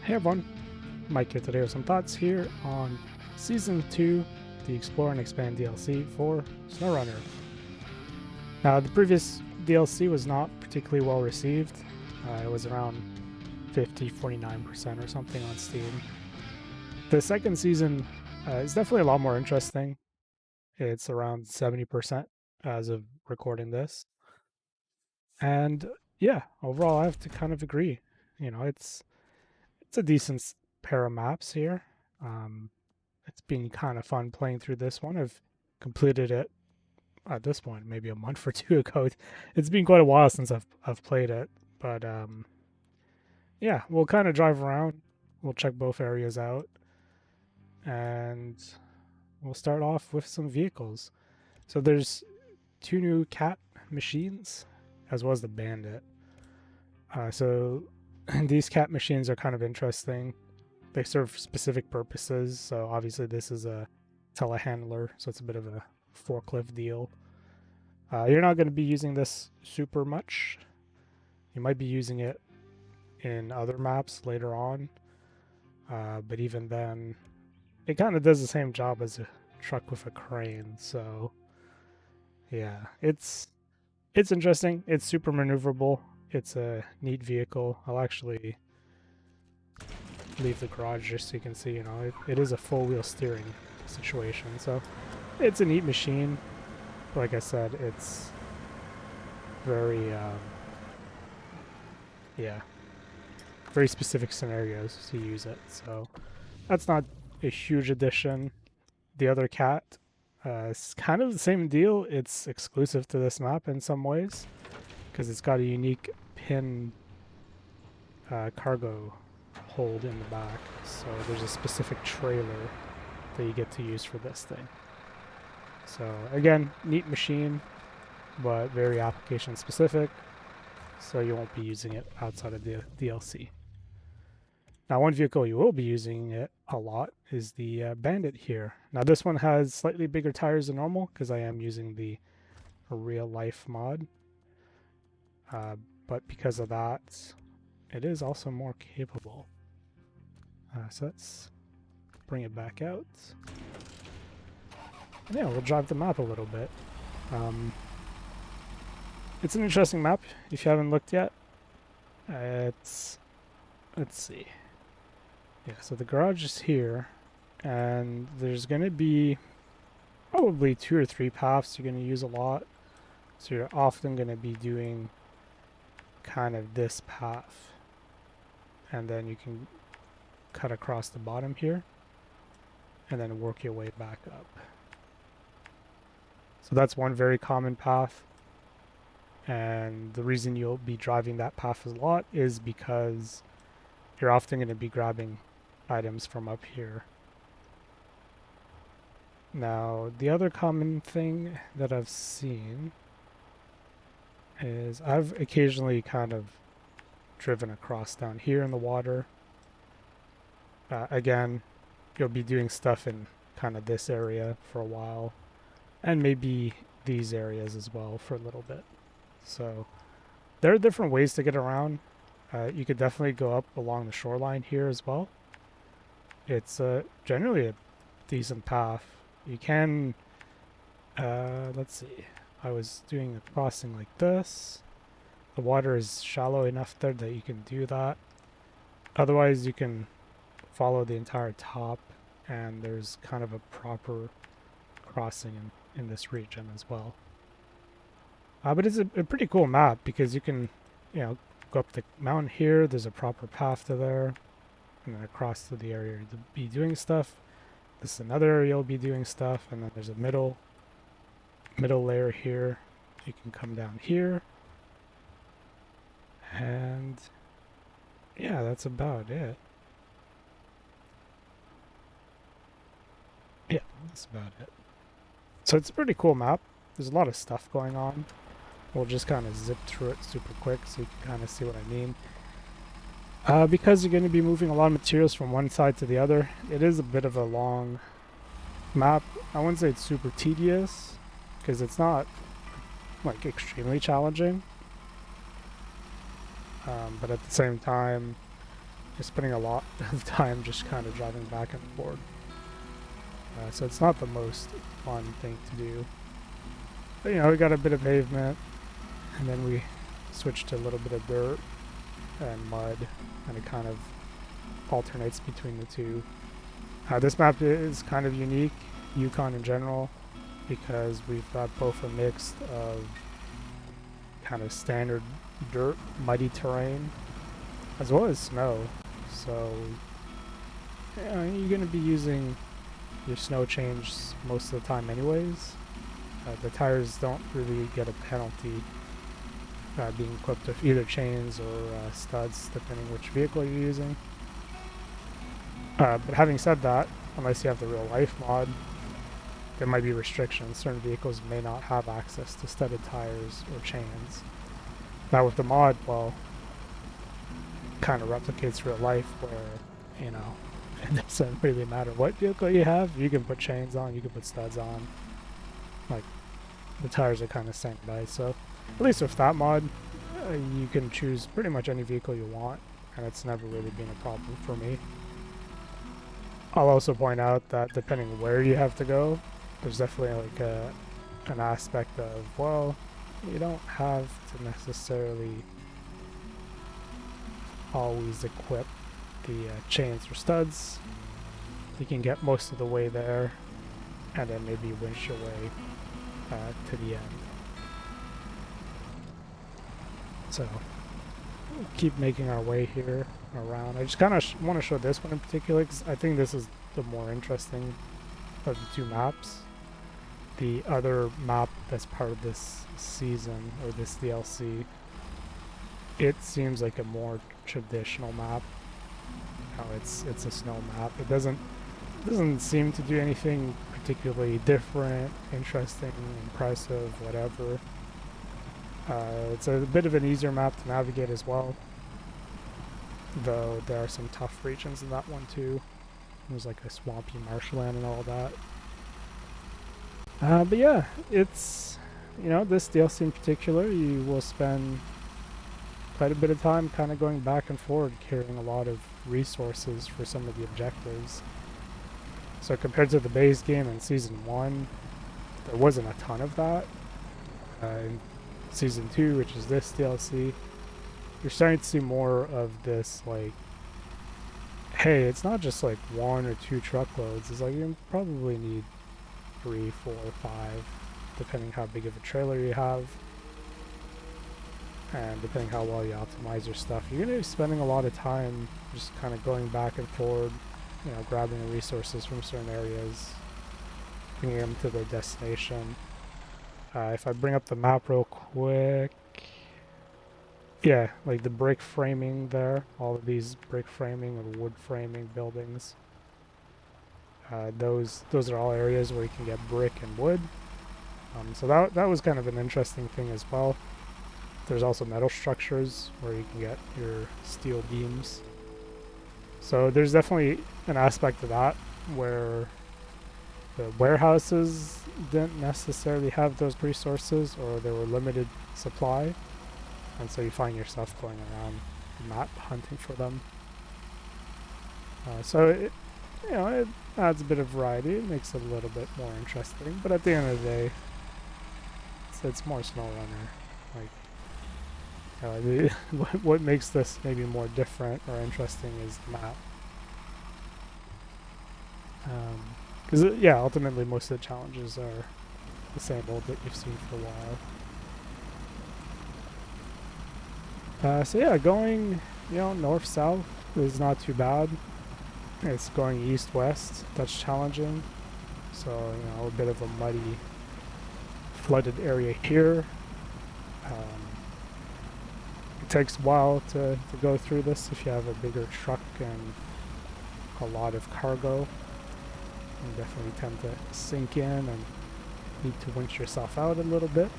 Hey everyone, Mike here today with some thoughts here on Season 2, the Explore and Expand DLC for SnowRunner. Now, the previous DLC was not particularly well received. It was around 49% or something on Steam. The second season is definitely a lot more interesting. It's around 70% as of recording this. And yeah, overall, I have to kind of agree. It's a decent pair of maps here. Um, it's been kind of fun playing through this one. I've completed it at this point, maybe a month or two ago. It's been quite a while since I've played it, but yeah, we'll kind of drive around. We'll check both areas out, and we'll start off with some vehicles. So there's two new cat machines, as well as the bandit. So these cat machines are kind of interesting. They serve specific purposes. So obviously this is a telehandler, so it's a bit of a forklift deal. You're not going to be using this super much. You might be using it in other maps later on, but even then, it kind of does the same job as a truck with a crane. So yeah, it's interesting. It's super maneuverable. It's a neat vehicle. I'll actually leave the garage just so you can see, it is a full wheel steering situation. So it's a neat machine. Like I said, it's very, very specific scenarios to use it. So that's not a huge addition. The other cat, it's kind of the same deal. It's exclusive to this map in some ways because it's got a unique pin cargo hold in the back. So there's a specific trailer that you get to use for this thing. So again, neat machine, but very application specific. So you won't be using it outside of the DLC. Now, one vehicle you will be using it a lot is the Bandit here. Now, this one has slightly bigger tires than normal because I am using the real life mod. But because of that, it is also more capable. So let's bring it back out. And yeah, we'll drive the map a little bit. It's an interesting map if you haven't looked yet. Let's see. Yeah, so the garage is here, and there's going to be probably 2 or 3 paths you're going to use a lot. So you're often going to be doing kind of this path, and then you can cut across the bottom here and then work your way back up. So that's one very common path, and the reason you'll be driving that path a lot is because you're often going to be grabbing items from up here. Now, the other common thing that I've seen is I've occasionally kind of driven across down here in the water. Again, you'll be doing stuff in kind of this area for a while, and maybe these areas as well for a little bit. So there are different ways to get around. You could definitely go up along the shoreline here as well. It's generally a decent path. You can, let's see, I was doing a crossing like this. The water is shallow enough there that you can do that. Otherwise, you can follow the entire top, and there's kind of a proper crossing in this region as well. But it's a pretty cool map because you can, go up the mountain here. There's a proper path to there, and then across to the area to be doing stuff. This is another area you'll be doing stuff, and then there's a middle layer here. You can come down here, and yeah, that's about it. Yeah, that's about it. So it's a pretty cool map. There's a lot of stuff going on. We'll just kind of zip through it super quick so you can kind of see what I mean. Because you're going to be moving a lot of materials from one side to the other, it is a bit of a long map. I wouldn't say it's super tedious, because it's not like extremely challenging. But at the same time, you're spending a lot of time just kind of driving back and forth. So it's not the most fun thing to do. But, you know, we got a bit of pavement, and then we switched to a little bit of dirt and mud, and it kind of alternates between the two. This map is kind of unique, Yukon in general, because we've got both a mix of kind of standard dirt, muddy terrain, as well as snow. So, you know, you're going to be using your snow chains most of the time anyways. The tires don't really get a penalty being equipped with either chains or studs, depending which vehicle you're using. But having said that, unless you have the real life mod, there might be restrictions. Certain vehicles may not have access to studded tires or chains. Now with the mod, well, kind of replicates real life where, you know, it doesn't really matter what vehicle you have. You can put chains on, you can put studs on. Like, the tires are kind of standardized. So at least with that mod, you can choose pretty much any vehicle you want, and it's never really been a problem for me. I'll also point out that depending where you have to go, there's definitely like an aspect of, well, you don't have to necessarily always equip the chains or studs. You can get most of the way there, and then maybe winch your way to the end. So we'll keep making our way here around. I just kind of want to show this one in particular because I think this is the more interesting of the two maps. The other map that's part of this season or this DLC, it seems like a more traditional map. How it's a snow map. It doesn't seem to do anything particularly different, interesting, impressive, whatever. It's a bit of an easier map to navigate as well, though there are some tough regions in that one too. There's like a swampy marshland and all that. But yeah, it's, you know, this DLC in particular, you will spend quite a bit of time kind of going back and forward, carrying a lot of resources for some of the objectives. So compared to the base game in Season 1, there wasn't a ton of that. In Season 2, which is this DLC, you're starting to see more of this, like, hey, it's not just like 1 or 2 truckloads. It's like you probably need 3, 4, 5, depending how big of a trailer you have. And depending how well you optimize your stuff, you're going to be spending a lot of time just kind of going back and forward, you know, grabbing the resources from certain areas, bringing them to their destination. If I bring up the map real quick, yeah, like the brick framing there, all of these brick framing or wood framing buildings, those are all areas where you can get brick and wood. So that was kind of an interesting thing as well. There's also metal structures where you can get your steel beams. So there's definitely an aspect of that where the warehouses didn't necessarily have those resources, or they were limited supply, and so you find yourself going around the map hunting for them. So it, you know, it adds a bit of variety. It makes it a little bit more interesting. But at the end of the day, it's more SnowRunner. Like, what makes this maybe more different or interesting is the map. Because yeah, ultimately most of the challenges are the same old that you've seen for a while. So yeah, going, you know, north-south is not too bad. It's going east-west that's challenging. So, you know, a bit of a muddy, flooded area here. It takes a while to go through this if you have a bigger truck and a lot of cargo. You definitely tend to sink in and need to winch yourself out a little bit.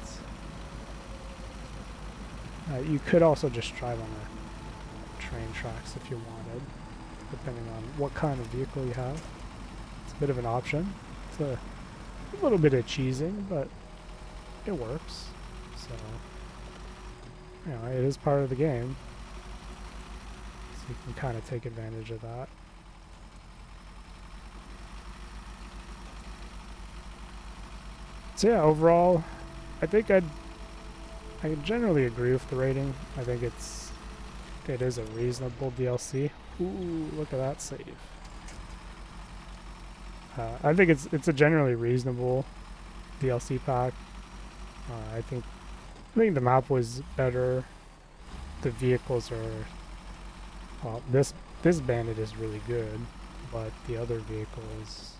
You could also just drive on the train tracks if you wanted, depending on what kind of vehicle you have. It's a bit of an option. It's a little bit of cheesing, but it works. So, you know, it is part of the game. you can kind of take advantage of that. So yeah, overall, I think I generally agree with the rating. I think it is a reasonable DLC. Ooh, look at that save. I think it's a generally reasonable DLC pack. I think the map was better. The vehicles are well, this bandit is really good, but the other vehicles,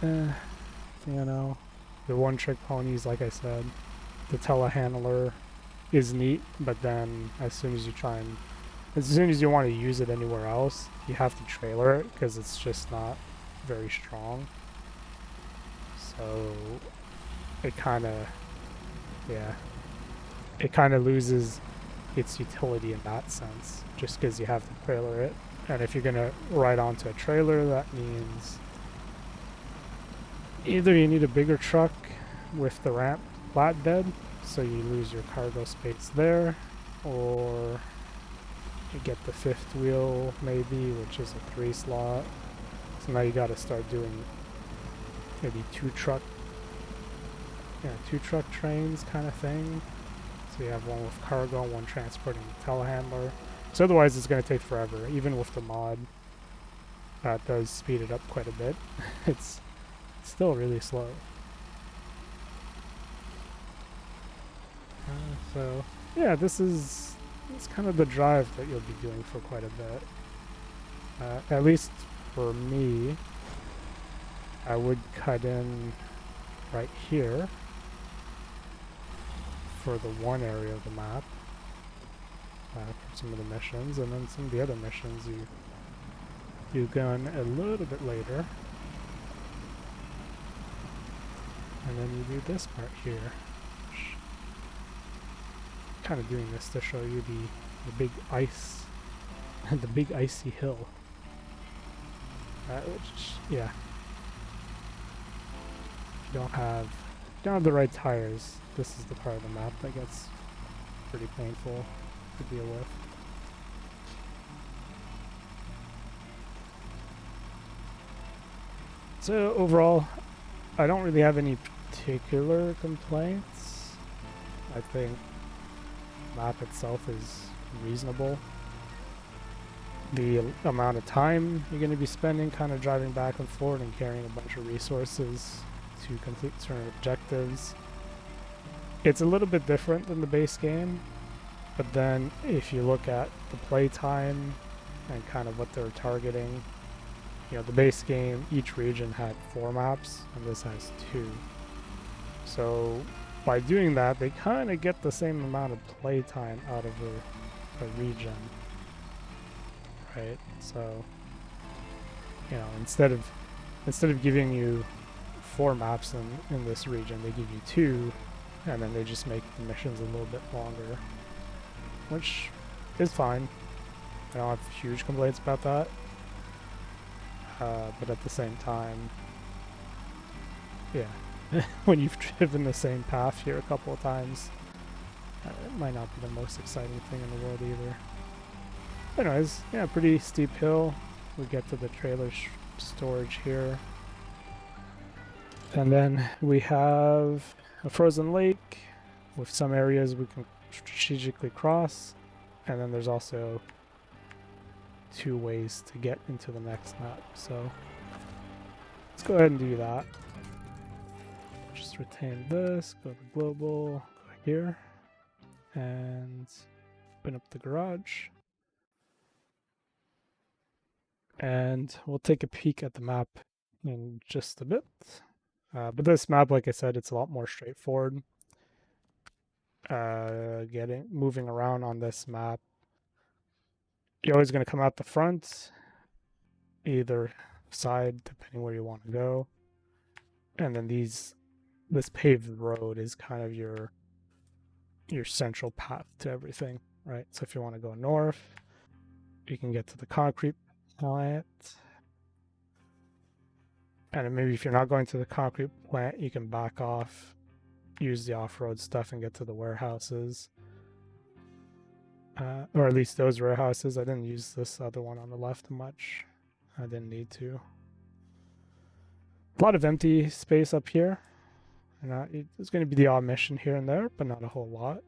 you know, the one-trick ponies, like I said, the telehandler is neat, but then as soon as you want to use it anywhere else, you have to trailer it because it's just not very strong. So it kind of loses its utility in that sense, just because you have to trailer it. And if you're gonna ride onto a trailer, that means either you need a bigger truck with the ramp flatbed, so you lose your cargo space there, or you get the fifth wheel maybe, which is a 3 slot. So now you got to start doing maybe two truck trains kind of thing. So you have one with cargo, one transporting the telehandler. So otherwise it's going to take forever. Even with the mod, that does speed it up quite a bit. It's still really slow. So yeah, it's kind of the drive that you'll be doing for quite a bit. At least for me, I would cut in right here for the one area of the map for some of the missions, and then some of the other missions you go in a little bit later, and then you do this part here. Kind of doing this to show you the big ice and the big icy hill. Which, yeah, if you don't have the right tires, this is the part of the map that gets pretty painful to deal with. So overall, I don't really have any particular complaints. I think the map itself is reasonable. The amount of time you're going to be spending kind of driving back and forth and carrying a bunch of resources to complete certain objectives, it's a little bit different than the base game. But then if you look at the playtime and kind of what they're targeting, the base game, each region had 4 maps and this has 2. So by doing that, they kind of get the same amount of playtime out of a region. Right, so instead of giving you 4 maps in this region, they give you 2, and then they just make the missions a little bit longer, which is fine. I don't have huge complaints about that, but at the same time, yeah, when you've driven the same path here a couple of times, it might not be the most exciting thing in the world either. Anyways, yeah, pretty steep hill. We get to the trailer storage here. And then we have a frozen lake with some areas we can strategically cross. And then there's also 2 ways to get into the next map. So let's go ahead and do that. Just retain this, go to global, go here, and open up the garage. And we'll take a peek at the map in just a bit. But this map, like I said, it's a lot more straightforward. Moving around on this map, you're always going to come out the front, either side, depending where you want to go. And then this paved road is kind of your central path to everything, right? So if you want to go north, you can get to the concrete plant, and then maybe if you're not going to the concrete plant, you can back off, use the off-road stuff, and get to the warehouses. or at least those warehouses. I didn't use this other one on the left much. I didn't need to. A lot of empty space up here. And there's going to be the odd mission here and there, but not a whole lot.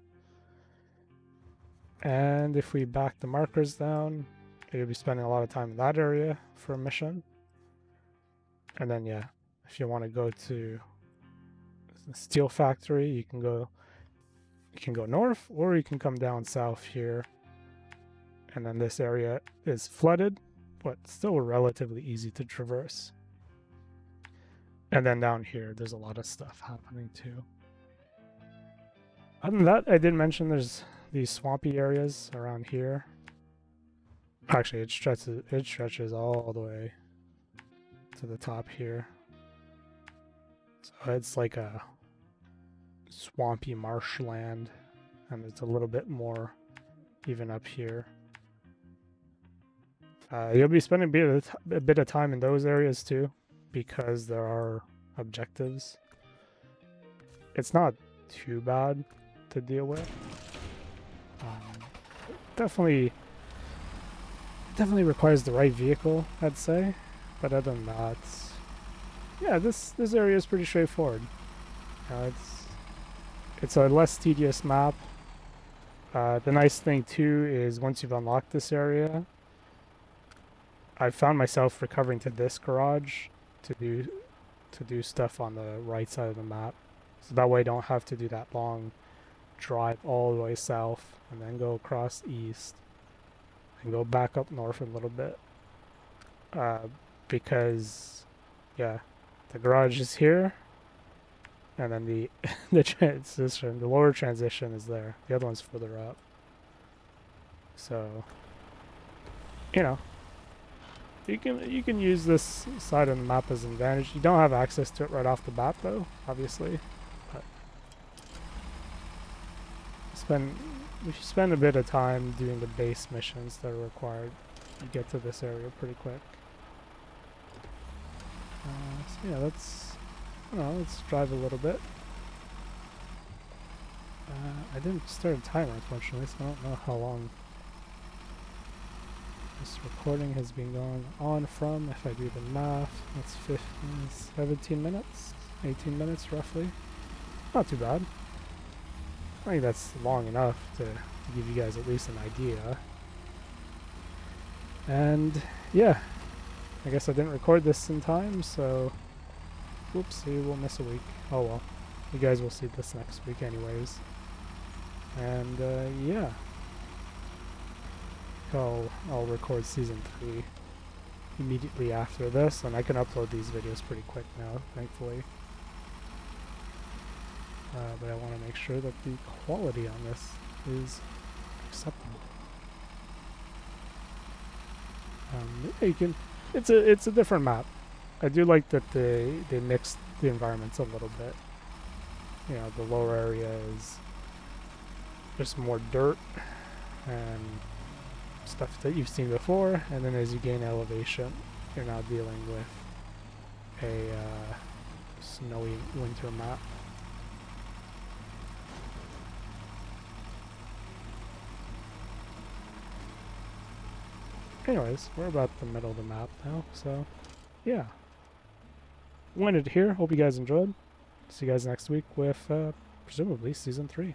And if we back the markers down, you'll be spending a lot of time in that area for a mission. And then, yeah, if you want to go to the steel factory, you can go north, or you can come down south here. And then this area is flooded, but still relatively easy to traverse. And then down here, there's a lot of stuff happening too. Other than that, I did mention there's these swampy areas around here. Actually, it stretches all the way to the top here. So it's like a swampy marshland, and it's a little bit more even up here. You'll be spending a bit of time in those areas too, because there are objectives. It's not too bad to deal with. Definitely requires the right vehicle, I'd say. But other than that, yeah, this area is pretty straightforward. It's a less tedious map. The nice thing too is once you've unlocked this area, I found myself recovering to this garage to do stuff on the right side of the map. So that way I don't have to do that long drive all the way south and then go across east and go back up north a little bit. Because, yeah, the garage is here, and then the lower transition is there. The other one's further up. So, you know, you can use this side of the map as an advantage. You don't have access to it right off the bat, though, obviously. But if you spend a bit of time doing the base missions that are required, you get to this area pretty quick. So yeah, let's drive a little bit. I didn't start a timer, unfortunately, so I don't know how long this recording has been going on from. If I do the math, that's 17 minutes, 18 minutes roughly. Not too bad. I think that's long enough to give you guys at least an idea. And yeah, I guess I didn't record this in time, so whoopsie, we'll miss a week. Oh well, you guys will see this next week anyways. And yeah, I'll record season 3 immediately after this, and I can upload these videos pretty quick now, thankfully. But I want to make sure that the quality on this is acceptable. Yeah, you can. It's a different map. I do like that they mixed the environments a little bit. You know, the lower area is just more dirt and stuff that you've seen before, and then as you gain elevation, you're now dealing with a snowy winter map. Anyways, we're about the middle of the map now, so yeah. Wanted it here. Hope you guys enjoyed. See you guys next week with presumably season 3.